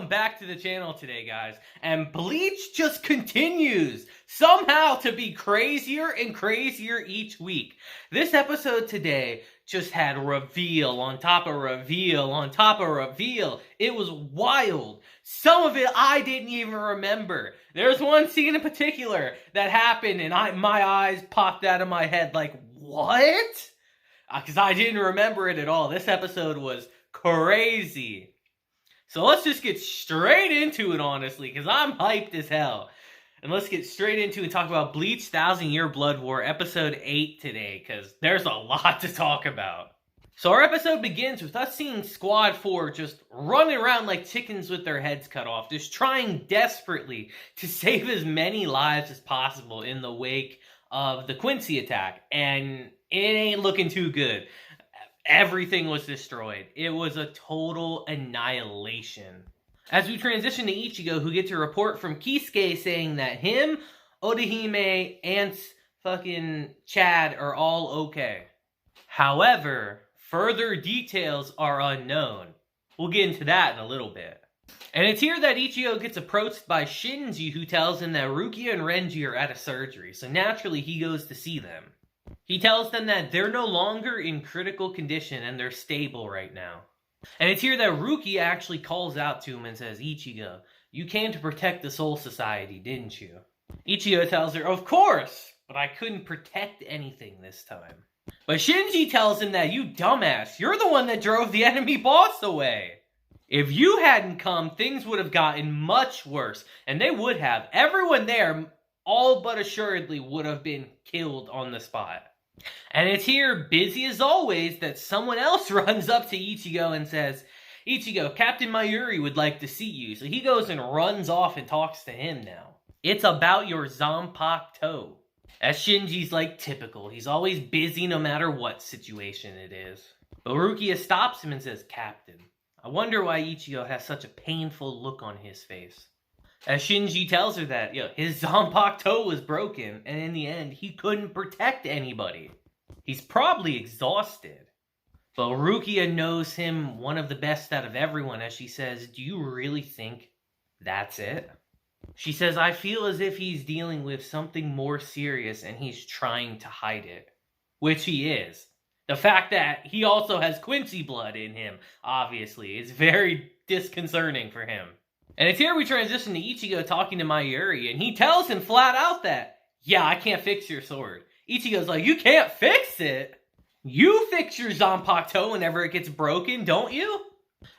welcome back to the channel today, guys. And Bleach just continues somehow to be crazier and crazier each week. This episode today just had reveal on top of reveal on top of reveal. It was wild. Some of it I didn't even remember. There's one scene in particular that happened and my eyes popped out of my head like, what? Because I didn't remember it at all. This episode was crazy. So let's just get straight into it, honestly, because I'm hyped as hell. And let's get straight into it and talk about Bleach 1000-Year Blood War, episode 8 today, because there's a lot to talk about. So our episode begins with us seeing Squad 4 just running around like chickens with their heads cut off, just trying desperately to save as many lives as possible in the wake of the Quincy attack. And it ain't looking too good. Everything was destroyed. It was a total annihilation. As we transition to Ichigo, who gets a report from Kisuke saying that him, Odahime, and fucking Chad are all okay. However, further details are unknown. We'll get into that in a little bit. And it's here that Ichigo gets approached by Shinji, who tells him that Rukia and Renji are at a surgery, so naturally he goes to see them. He tells them that they're no longer in critical condition and they're stable right now. And it's here that Rukia actually calls out to him and says, Ichigo, you came to protect the Soul Society, didn't you? Ichigo tells her, of course, but I couldn't protect anything this time. But Shinji tells him that, you dumbass, you're the one that drove the enemy boss away. If you hadn't come, things would have gotten much worse, and they would have. Everyone there, all but assuredly, would have been killed on the spot. And it's here, busy as always, that someone else runs up to Ichigo and says, Ichigo, Captain Mayuri would like to see you. So he goes and runs off and talks to him now. It's about your Zanpakuto. As Shinji's like typical, he's always busy no matter what situation it is. But Rukia stops him and says, Captain, I wonder why Ichigo has such a painful look on his face. As Shinji tells her that, his Zanpakuto was broken, and in the end, he couldn't protect anybody. He's probably exhausted. But Rukia knows him one of the best out of everyone, as she says, do you really think that's it? She says, I feel as if he's dealing with something more serious and he's trying to hide it. Which he is. The fact that he also has Quincy blood in him, obviously, is very disconcerting for him. And it's here we transition to Ichigo talking to Mayuri, and he tells him flat out that, yeah, I can't fix your sword. Ichigo's like, you can't fix it? You fix your Zanpakuto whenever it gets broken, don't you?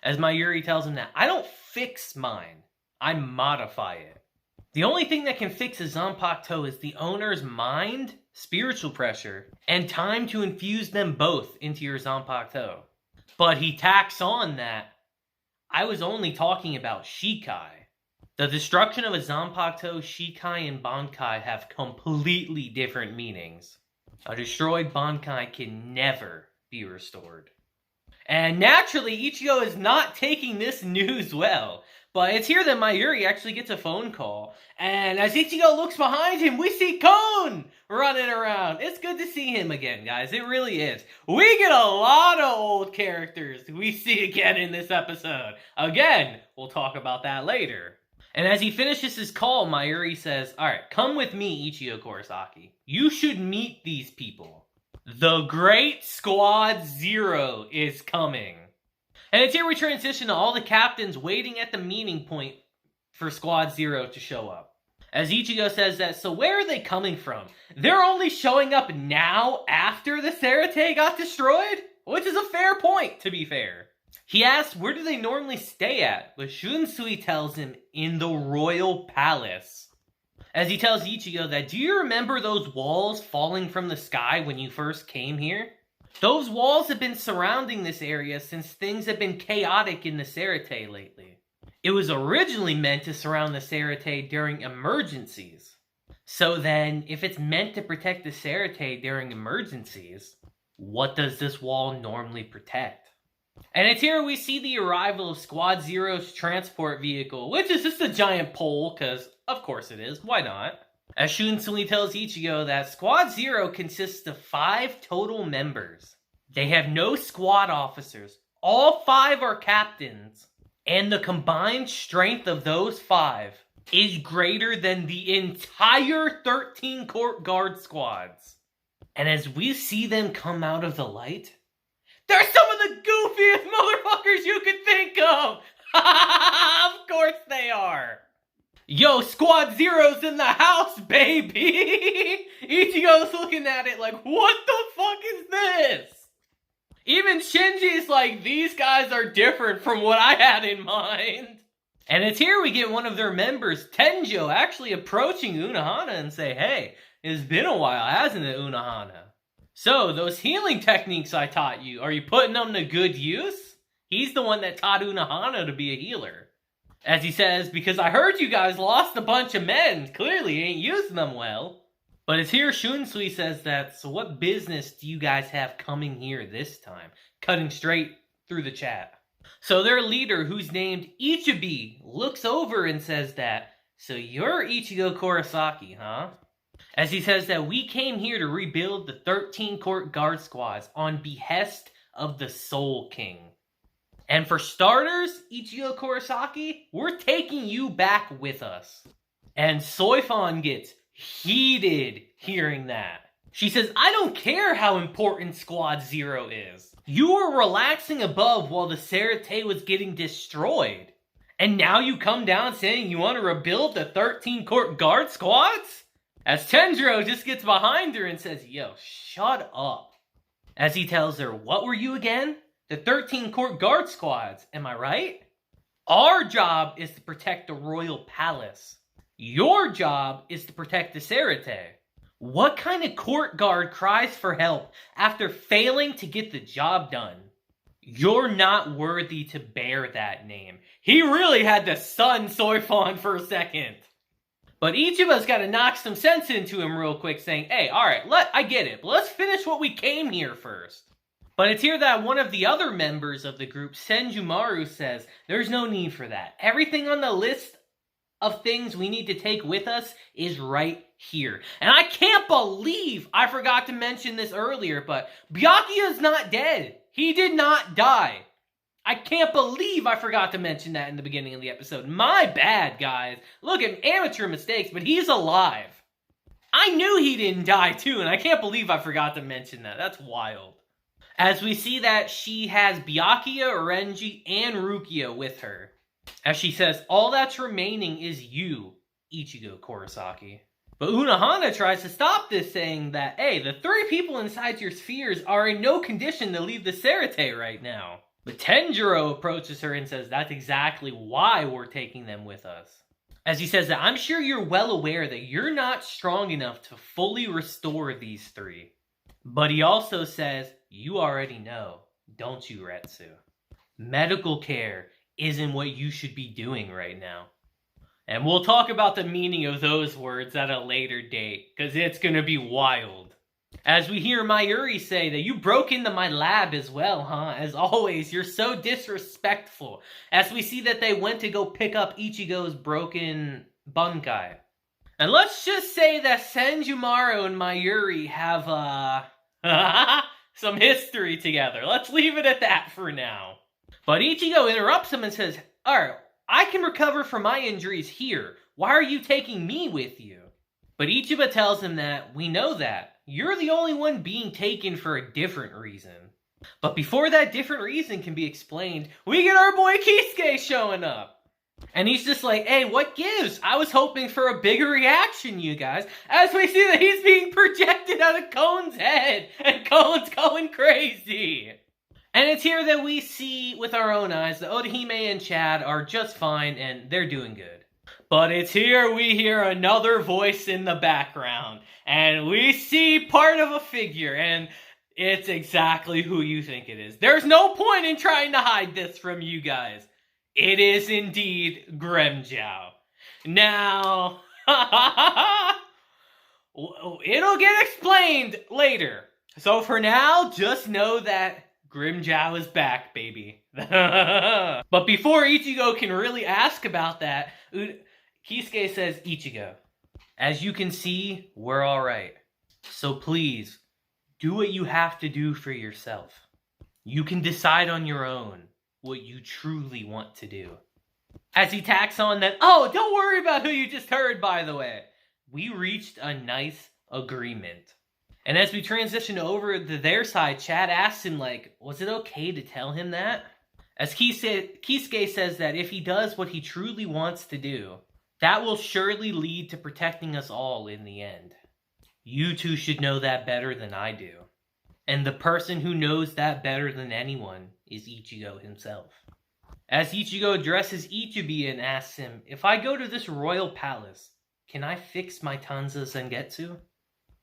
As Mayuri tells him that, I don't fix mine, I modify it. The only thing that can fix a Zanpakuto is the owner's mind, spiritual pressure, and time to infuse them both into your Zanpakuto. But he tacks on that, I was only talking about Shikai. The destruction of a Zanpakuto, Shikai, and Bankai have completely different meanings. A destroyed Bankai can never be restored. And naturally, Ichigo is not taking this news well. But it's here that Mayuri actually gets a phone call. And as Ichigo looks behind him, we see Kon running around. It's good to see him again, guys. It really is. We get a lot of old characters we see again in this episode. Again, we'll talk about that later. And as he finishes his call, Mayuri says, alright, come with me, Ichigo Kurosaki. You should meet these people. The Great Squad Zero is coming. And it's here we transition to all the captains waiting at the meeting point for Squad Zero to show up. As Ichigo says that, so where are they coming from? They're only showing up now after the Sarate got destroyed? Which is a fair point, to be fair. He asks, where do they normally stay at? But Shunsui tells him, in the Royal Palace. As he tells Ichigo that, do you remember those walls falling from the sky when you first came here? Those walls have been surrounding this area since things have been chaotic in the Sarate lately. It was originally meant to surround the Sarate during emergencies. So then, if it's meant to protect the Sarate during emergencies, what does this wall normally protect? And it's here we see the arrival of Squad Zero's transport vehicle, which is just a giant pole, because of course it is, why not? As Shunsui tells Ichigo that Squad Zero consists of 5 total members. They have no squad officers. All 5 are captains. And the combined strength of those 5 is greater than the entire 13 court guard squads. And as we see them come out of the light, they're some of the goofiest motherfuckers you could think of! Of course they are! Yo, Squad Zero's in the house, baby! Ichigo's looking at it like, what the fuck is this? Even Shinji's like, these guys are different from what I had in mind. And it's here we get one of their members, Tenjo, actually approaching Unohana and say, hey, it's been a while, hasn't it, Unohana? So, those healing techniques I taught you, are you putting them to good use? He's the one that taught Unohana to be a healer. As he says, because I heard you guys lost a bunch of men, clearly ain't using them well. But it's here Shunsui says that, so what business do you guys have coming here this time? Cutting straight through the chat. So their leader, who's named Ichibi, looks over and says that, so you're Ichigo Kurosaki, huh? As he says that we came here to rebuild the 13 court guard squads on behest of the Soul King. And for starters, Ichigo Kurosaki, we're taking you back with us. And Soifon gets heated hearing that. She says, I don't care how important Squad Zero is. You were relaxing above while the Serete was getting destroyed. And now you come down saying you want to rebuild the 13 court guard squads? As Tenjiro just gets behind her and says, yo, shut up. As he tells her, what were you again? The 13 court guard squads, am I right? Our job is to protect the royal palace. Your job is to protect the Serete. What kind of court guard cries for help after failing to get the job done? You're not worthy to bear that name. He really had to stun Soifon for a second. But each of us got to knock some sense into him real quick saying, hey, alright, I get it, but let's finish what we came here first. But it's here that one of the other members of the group, Senjumaru, says, there's no need for that. Everything on the list of things we need to take with us is right here. And I can't believe I forgot to mention this earlier, but Byakuya's not dead. He did not die. I can't believe I forgot to mention that in the beginning of the episode. My bad, guys. Look at amateur mistakes, but he's alive. I knew he didn't die too, and I can't believe I forgot to mention that. That's wild. As we see that she has Byakuya, Renji, and Rukia with her. As she says, all that's remaining is you, Ichigo Kurosaki. But Unohana tries to stop this, saying that, hey, the 3 people inside your spheres are in no condition to leave the Serete right now. But Tenjiro approaches her and says that's exactly why we're taking them with us. As he says that, I'm sure you're well aware that you're not strong enough to fully restore these 3. But he also says, you already know, don't you, Retsu? Medical care isn't what you should be doing right now. And we'll talk about the meaning of those words at a later date, because it's going to be wild. As we hear Mayuri say that you broke into my lab as well, huh? As always, you're so disrespectful. As we see that they went to go pick up Ichigo's broken bunkai. And let's just say that Senjumaru and Mayuri have, some history together. Let's leave it at that for now. But Ichigo interrupts him and says, alright, I can recover from my injuries here. Why are you taking me with you? But Ichiba tells him that, we know that. You're the only one being taken for a different reason. But before that different reason can be explained, we get our boy Kisuke showing up. And he's just like, hey, what gives? I was hoping for a bigger reaction, you guys. As we see that he's being projected out of Kone's head. And Kone's going crazy. And it's here that we see with our own eyes that Orihime and Chad are just fine and they're doing good. But it's here we hear another voice in the background. And we see part of a figure. And it's exactly who you think it is. There's no point in trying to hide this from you guys. It is indeed Grimmjow. Now, it'll get explained later. So for now, just know that Grimmjow is back, baby. But before Ichigo can really ask about that, Kisuke says, Ichigo, as you can see, we're alright. So please, do what you have to do for yourself. You can decide on your own. what you truly want to do. As he tacks on that, oh, don't worry about who you just heard, by the way. We reached a nice agreement. And as we transition over to their side, Chad asks him, like, was it okay to tell him that? As Kisuke says that if he does what he truly wants to do, that will surely lead to protecting us all in the end. You two should know that better than I do. And the person who knows that better than anyone is Ichigo himself. As Ichigo addresses Ichibi and asks him, if I go to this royal palace, can I fix my Tanza Zangetsu?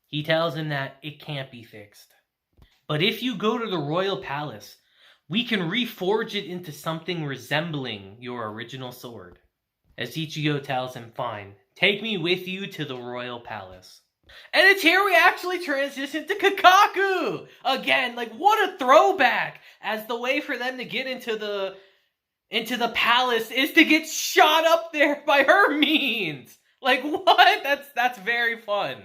He tells him that it can't be fixed. But if you go to the royal palace, we can reforge it into something resembling your original sword. As Ichigo tells him, fine, take me with you to the royal palace. And it's here we actually transition to Kakaku! Again, like, what a throwback! As the way for them to get into the palace is to get shot up there by her means! Like, what? That's very fun.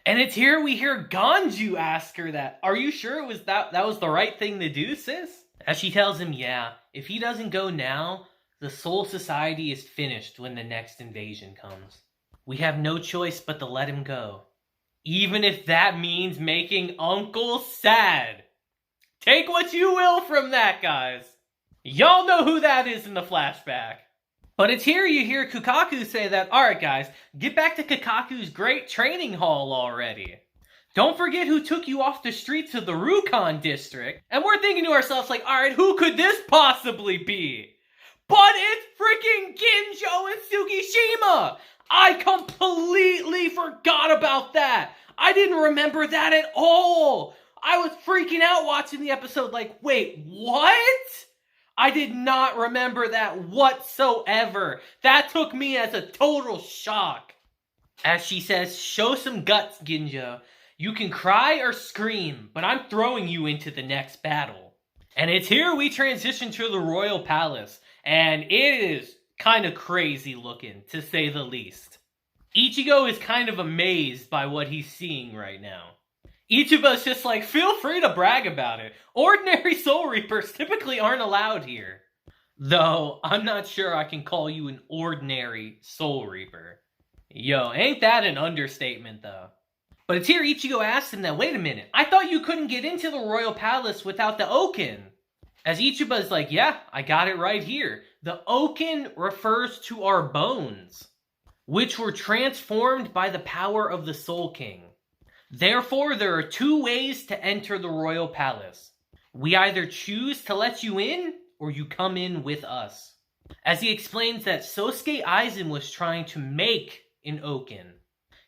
And it's here we hear Ganju ask her that, are you sure it was that was the right thing to do, sis? As she tells him, yeah, if he doesn't go now, the Soul Society is finished when the next invasion comes. We have no choice but to let him go. Even if that means making Uncle sad. Take what you will from that, guys. Y'all know who that is in the flashback. But it's here you hear Kukaku say that, alright guys, get back to Kakaku's great training hall already. Don't forget who took you off the streets of the Rukon district. And we're thinking to ourselves like, alright, who could this possibly be? But it's freaking Ginjo and Tsukishima! I completely forgot about that! I didn't remember that at all! I was freaking out watching the episode like, wait, what? I did not remember that whatsoever. That took me as a total shock. As she says, show some guts, Ginjo. You can cry or scream, but I'm throwing you into the next battle. And it's here we transition to the Royal Palace. And it is kind of crazy looking, to say the least. Ichigo is kind of amazed by what he's seeing right now. Ichiba's just like, feel free to brag about it. Ordinary Soul Reapers typically aren't allowed here. Though, I'm not sure I can call you an ordinary Soul Reaper. Yo, ain't that an understatement though? But it's here Ichigo asks him that, wait a minute, I thought you couldn't get into the Royal Palace without the Okin. As Ichiba's like, yeah, I got it right here. The Okin refers to our bones, which were transformed by the power of the Soul King. Therefore, there are two ways to enter the Royal Palace. We either choose to let you in, or you come in with us. As he explains that Sosuke Aizen was trying to make an Okin.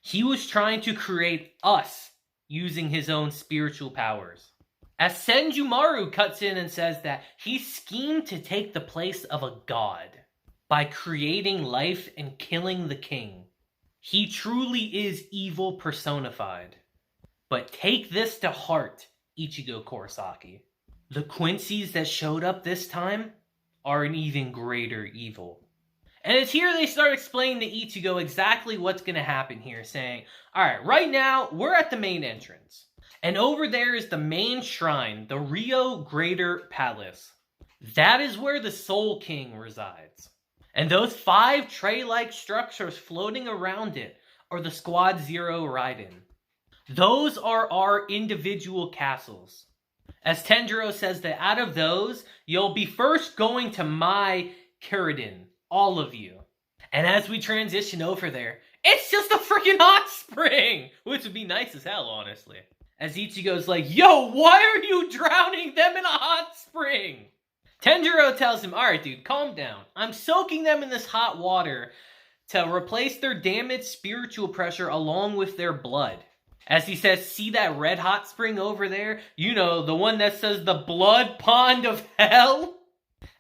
He was trying to create us, using his own spiritual powers. As Senjumaru cuts in and says that he schemed to take the place of a god by creating life and killing the king. He truly is evil personified. But take this to heart, Ichigo Kurosaki. The Quincy's that showed up this time are an even greater evil. And it's here they start explaining to Ichigo exactly what's going to happen here, saying, alright, right now, we're at the main entrance. And over there is the main shrine, the Rio Greater Palace. That is where the Soul King resides. And those 5 tray-like structures floating around it are the Squad Zero Raiden. Those are our individual castles. As Tenjiro says that out of those, you'll be first going to my Kuraden, all of you. And as we transition over there, it's just a freaking hot spring! Which would be nice as hell, honestly. As Ichigo's like, yo, why are you drowning them in a hot spring? Tenjiro tells him, alright dude, calm down. I'm soaking them in this hot water to replace their damaged spiritual pressure along with their blood. As he says, see that red hot spring over there? You know, the one that says the blood pond of hell?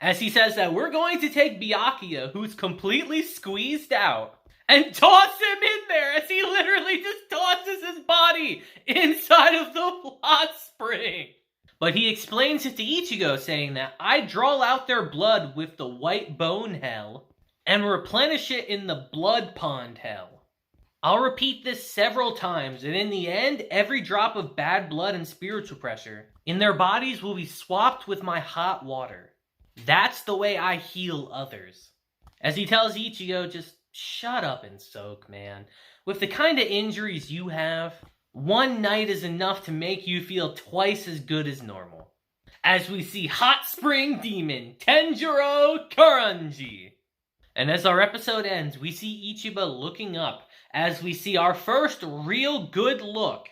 As he says that we're going to take Byakuya, who's completely squeezed out, and toss him in there as he literally just tosses his body inside of the hot spring. But he explains it to Ichigo, saying that I draw out their blood with the white bone hell and replenish it in the blood pond hell. I'll repeat this several times, and in the end, every drop of bad blood and spiritual pressure in their bodies will be swapped with my hot water. That's the way I heal others. As he tells Ichigo, just shut up and soak, man. With the kind of injuries you have, one night is enough to make you feel twice as good as normal. As we see Hot Spring Demon Tenjiro Karanji. And as our episode ends, we see Ichiba looking up as we see our first real good look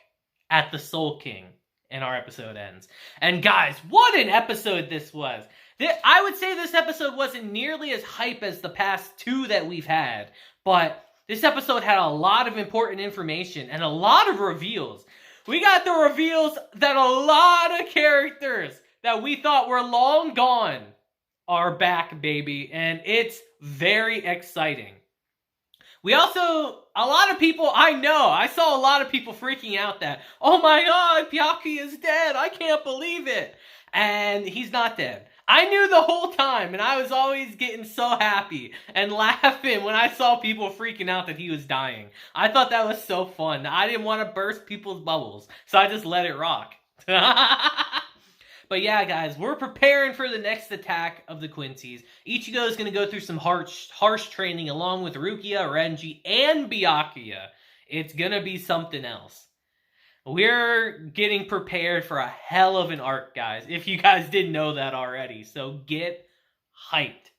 at the Soul King. And our episode ends. And guys, what an episode this was. I would say this episode wasn't nearly as hype as the past two that we've had, but this episode had a lot of important information and a lot of reveals. We got the reveals that a lot of characters that we thought were long gone are back, baby, and it's very exciting. We also, a lot of people, I saw a lot of people freaking out that, oh my god, Byakuya is dead, I can't believe it. And he's not dead. I knew the whole time, and I was always getting so happy and laughing when I saw people freaking out that he was dying. I thought that was so fun. I didn't want to burst people's bubbles, so I just let it rock. But yeah, guys, we're preparing for the next attack of the Quincy's. Ichigo is going to go through some harsh training along with Rukia, Renji, and Byakuya. It's going to be something else. We're getting prepared for a hell of an arc, guys, if you guys didn't know that already. So get hyped.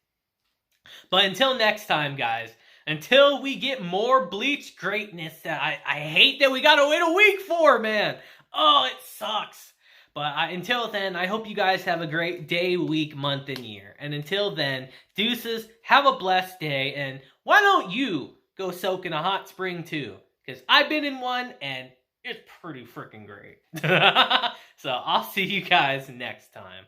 But until next time, guys, until we get more Bleach greatness that I hate that we got to wait a week for, man. Oh, it sucks. But until then, I hope you guys have a great day, week, month, and year. And until then, deuces, have a blessed day, and why don't you go soak in a hot spring too? Because I've been in one, and it's pretty freaking great. So I'll see you guys next time.